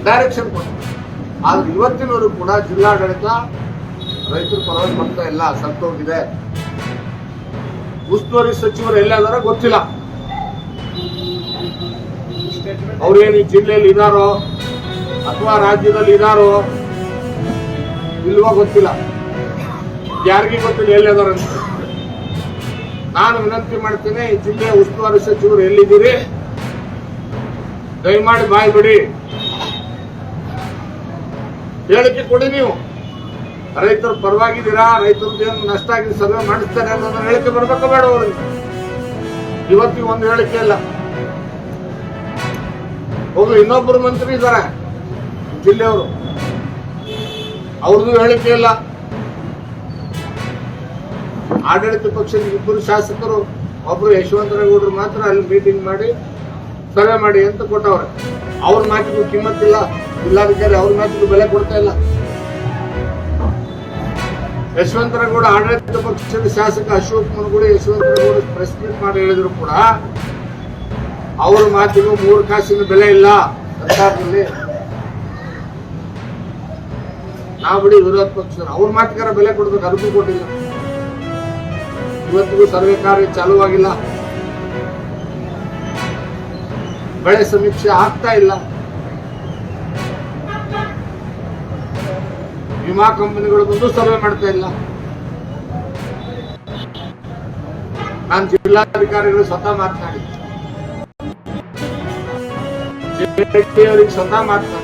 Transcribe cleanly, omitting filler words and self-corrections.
Direction ಕೊಡ್ತಾರೆ. ಆದ್ರೆ ಇವತ್ತಿನವರು ಕೂಡ ಜಿಲ್ಲಾಡಳಿತ ರೈತರ ಪರವಾಗಿ ಬರ್ತಾ ಇಲ್ಲ, ಸತ್ತೋಗಿದೆ. ಉಸ್ತುವಾರಿ ಸಚಿವರು ಎಲ್ಲಾದಾರ ಗೊತ್ತಿಲ್ಲ. ಅವ್ರೇನು ಈ ಜಿಲ್ಲೆಯಲ್ಲಿ ಇದಾರೋ ಅಥವಾ ರಾಜ್ಯದಲ್ಲಿ ಇದಾರೋ ಇಲ್ವೋ ಗೊತ್ತಿಲ್ಲ, ಯಾರಿಗೂ ಗೊತ್ತಿಲ್ಲ ಎಲ್ಲದಾರ ಅಂತ. ನಾನು ವಿನಂತಿ ಮಾಡ್ತೇನೆ, ಈ ಜಿಲ್ಲೆಯ ಉಸ್ತುವಾರಿ ಸಚಿವರು ಎಲ್ಲಿದ್ದೀರಿ, ದಯಮಾಡಿ ಬಾಯಿ ಬಿಡಿ, ಹೇಳಿಕೆ ಕೊಡಿ. ನೀವು ರೈತರ ಪರವಾಗಿದ್ದೀರಾ, ರೈತರದ್ದು ಏನು ನಷ್ಟ ಆಗಿದೆ ಸರ್ವೆ ಮಾಡಿಸ್ತಾರೆ ಅನ್ನೋದನ್ನ ಹೇಳಿಕೆ ಬರ್ಬೇಕು ಬೇಡ ಅವ್ರಿಗೆ. ಇವತ್ತಿಗೆ ಒಂದು ಹೇಳಿಕೆ ಇಲ್ಲ. ಹೋಗ್ಲಿ, ಇನ್ನೊಬ್ಬರು ಮಂತ್ರಿ ಇದ್ದಾರೆ ಜಿಲ್ಲೆಯವರು, ಅವ್ರದ್ದು ಹೇಳಿಕೆ ಇಲ್ಲ. ಆಡಳಿತ ಪಕ್ಷದ ಇಬ್ಬರು ಶಾಸಕರು, ಒಬ್ರು ಯಶವಂತರೇಗೌಡರು ಮಾತ್ರ ಅಲ್ಲಿ ಮೀಟಿಂಗ್ ಮಾಡಿ ಸರ್ವೆ ಮಾಡಿ ಅಂತ ಕೊಟ್ಟವ್ರೆ. ಅವ್ರ ಮಾತಿಗೂ ಕಿಮ್ಮತ್ತಿಲ್ಲ, ಜಿಲ್ಲಾಧಿಕಾರಿ ಅವ್ರ ಮಾತಿಗೂ ಬೆಲೆ ಕೊಡ್ತಾ ಇಲ್ಲ. ಯಶವಂತರೇಗೌಡ ಆಡಳಿತ ಪಕ್ಷದ ಶಾಸಕ ಅಶೋಕ್ ಮುನಗುಳಿ ಯಶವಂತರೇಗೌಡ ಪ್ರೆಸ್ ಮೀಟ್ ಮಾಡಿ ಹೇಳಿದ್ರು ಕೂಡ ಅವ್ರ ಮಾತಿಗೂ 3 ಕಾಸಿನ ಬೆಲೆ ಇಲ್ಲ ಸರ್ಕಾರದಲ್ಲಿ. ನಾವು ಬಿಡಿ ವಿರೋಧ ಪಕ್ಷ, ಅವ್ರ ಮಾತಿಗಾರ ಬೆಲೆ ಕೊಡ್ಬೇಕು, ಅದಕ್ಕೂ ಕೊಟ್ಟಿಲ್ಲ. ಇವತ್ತಿಗೂ ಸರ್ವೆ ಕಾರ್ಯ ಚಾಲುವಾಗಿಲ್ಲ, ಬೆಳೆ ಸಮೀಕ್ಷೆ ಆಗ್ತಾ ಇಲ್ಲ. ವಿಮಾ ಕಂಪನಿಗಳು ಬಂದು ಸರ್ವೆ ಮಾಡ್ತಾ ಇಲ್ಲ. ನಾನು ಜಿಲ್ಲಾಧಿಕಾರಿಗಳು ಸ್ವತಃ ಮಾತನಾಡಿ, ಅವರಿಗೆ ಸ್ವತಃ ಮಾತನಾಡಿ